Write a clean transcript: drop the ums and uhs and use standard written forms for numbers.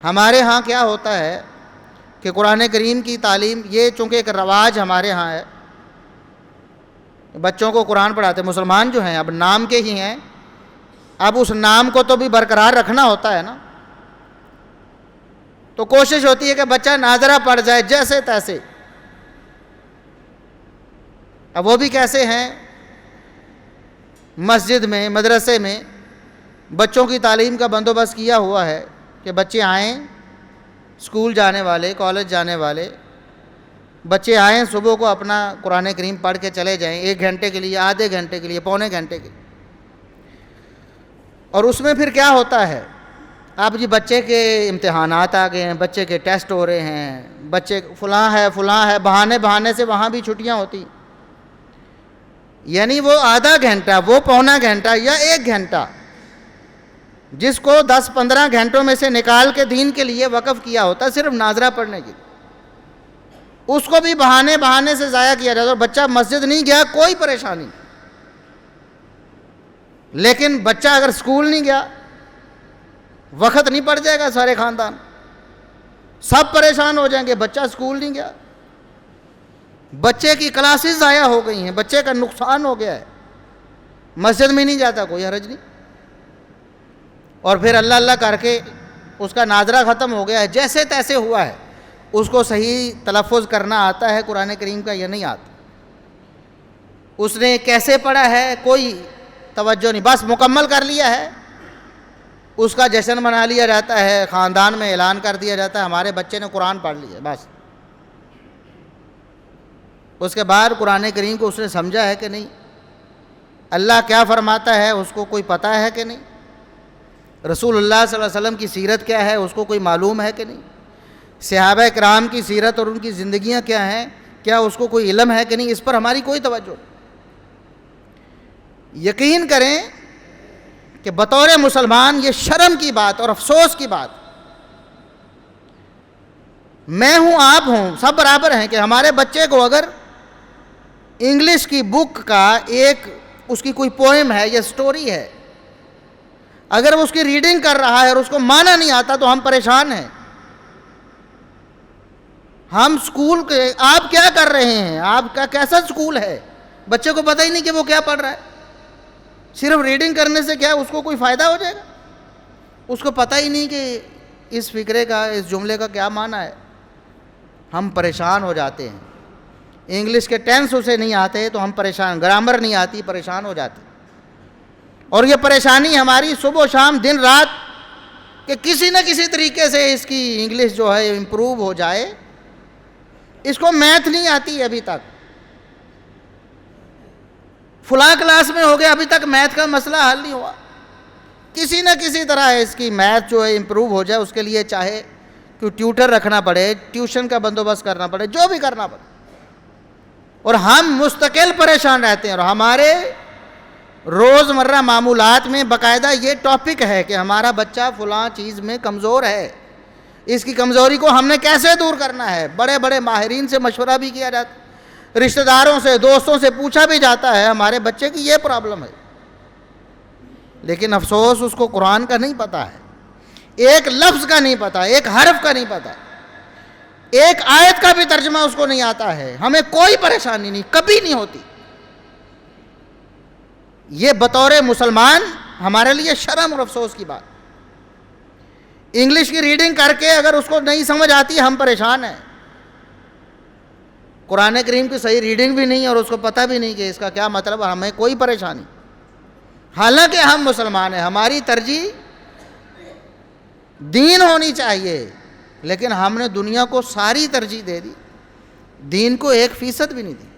ہمارے ہاں کیا ہوتا ہے کہ قرآن کریم کی تعلیم یہ چونکہ ایک رواج ہمارے ہاں ہے، بچوں کو قرآن پڑھاتے، مسلمان جو ہیں اب نام کے ہی ہیں، اب اس نام کو تو بھی برقرار رکھنا ہوتا ہے نا، تو کوشش ہوتی ہے کہ بچہ ناظرہ پڑھ جائے جیسے تیسے۔ اب وہ بھی کیسے ہیں، مسجد میں مدرسے میں بچوں کی تعلیم کا بندوبست کیا ہوا ہے کہ بچے آئیں، اسکول جانے والے، کالج جانے والے بچے آئیں، صبح کو اپنا قرآن کریم پڑھ کے چلے جائیں، 1 گھنٹے کے لیے، آدھے گھنٹے کے لیے، پونے گھنٹے کے لیے۔ اور اس میں پھر کیا ہوتا ہے، اب جی بچے کے امتحانات آ گئے ہیں، بچے کے ٹیسٹ ہو رہے ہیں، بچے فلاں ہے، بہانے سے وہاں بھی چھٹیاں ہوتی، یعنی وہ آدھا گھنٹہ، وہ پونا گھنٹہ یا 1 گھنٹہ جس کو 10-15 گھنٹوں میں سے نکال کے دین کے لیے وقف کیا ہوتا صرف ناظرہ پڑھنے کی، اس کو بھی بہانے سے ضائع کیا جاتا، اور بچہ مسجد نہیں گیا کوئی پریشانی، لیکن بچہ اگر اسکول نہیں گیا وقت نہیں پڑ جائے گا، سارے خاندان سب پریشان ہو جائیں گے، بچہ اسکول نہیں گیا، بچے کی کلاسز ضائع ہو گئی ہیں، بچے کا نقصان ہو گیا ہے، مسجد میں نہیں جاتا کوئی حرج نہیں، اور پھر اللہ اللہ کر کے اس کا ناظرہ ختم ہو گیا ہے، جیسے تیسے ہوا ہے، اس کو صحیح تلفظ کرنا آتا ہے قرآن کریم کا یا نہیں آتا، اس نے کیسے پڑھا ہے کوئی توجہ نہیں، بس مکمل کر لیا ہے، اس کا جشن منا لیا جاتا ہے، خاندان میں اعلان کر دیا جاتا ہے ہمارے بچے نے قرآن پڑھ لیا، بس اس کے بعد قرآن کریم کو اس نے سمجھا ہے کہ نہیں، اللہ کیا فرماتا ہے اس کو کوئی پتہ ہے کہ نہیں، رسول اللہ صلی اللہ علیہ وسلم کی سیرت کیا ہے اس کو کوئی معلوم ہے کہ نہیں، صحابہ کرام کی سیرت اور ان کی زندگیاں کیا ہیں، کیا اس کو کوئی علم ہے کہ نہیں، اس پر ہماری کوئی توجہ نہیں۔ یقین کریں کہ بطور مسلمان یہ شرم کی بات اور افسوس کی بات، میں ہوں آپ ہوں سب برابر ہیں کہ ہمارے بچے کو اگر انگلش کی بک کا ایک اس کی کوئی پوئم ہے یا سٹوری ہے، اگر وہ اس کی ریڈنگ کر رہا ہے اور اس کو معنی نہیں آتا تو ہم پریشان ہیں۔ ہم سکول کے آپ کیا کر رہے ہیں، آپ کا کیسا سکول ہے، بچے کو پتہ ہی نہیں کہ وہ کیا پڑھ رہا ہے، صرف ریڈنگ کرنے سے کیا اس کو کوئی فائدہ ہو جائے گا، اس کو پتہ ہی نہیں کہ اس فقرے کا، اس جملے کا کیا معنی ہے۔ ہم پریشان ہو جاتے ہیں، انگلش کے ٹینس اسے نہیں آتے تو ہم پریشان، گرامر نہیں آتی پریشان ہو جاتے، اور یہ پریشانی ہماری صبح و شام دن رات کہ کسی نہ کسی طریقے سے اس کی انگلش جو ہے امپروو ہو جائے۔ اس کو میتھ نہیں آتی ابھی تک، فلاں کلاس میں ہو گیا ابھی تک میتھ کا مسئلہ حل نہیں ہوا، کسی نہ کسی طرح اس کی میتھ جو ہے امپروو ہو جائے، اس کے لیے چاہے کوئی ٹیوٹر رکھنا پڑے، ٹیوشن کا بندوبست کرنا پڑے، جو بھی کرنا پڑے، اور ہم مستقل پریشان رہتے ہیں۔ اور ہمارے روزمرہ معمولات میں باقاعدہ یہ ٹاپک ہے کہ ہمارا بچہ فلاں چیز میں کمزور ہے، اس کی کمزوری کو ہم نے کیسے دور کرنا ہے، بڑے بڑے ماہرین سے مشورہ بھی کیا جاتا ہے، رشتہ داروں سے، دوستوں سے پوچھا بھی جاتا ہے ہمارے بچے کی یہ پرابلم ہے، لیکن افسوس اس کو قرآن کا نہیں پتہ ہے، ایک لفظ کا نہیں پتہ، ایک حرف کا نہیں پتہ، ایک آیت کا بھی ترجمہ اس کو نہیں آتا ہے۔ ہمیں کوئی پریشانی نہیں، کبھی نہیں ہوتی، یہ بطور مسلمان ہمارے لیے شرم اور افسوس کی بات۔ انگلش کی ریڈنگ کر کے اگر اس کو نہیں سمجھ آتی ہم پریشان ہیں، قرآن کریم کی صحیح ریڈنگ بھی نہیں اور اس کو پتہ بھی نہیں کہ اس کا کیا مطلب، ہمیں کوئی پریشانی، حالانکہ ہم مسلمان ہیں، ہماری ترجیح دین ہونی چاہیے، لیکن ہم نے دنیا کو ساری ترجیح دے دی، دین کو 1% بھی نہیں دی۔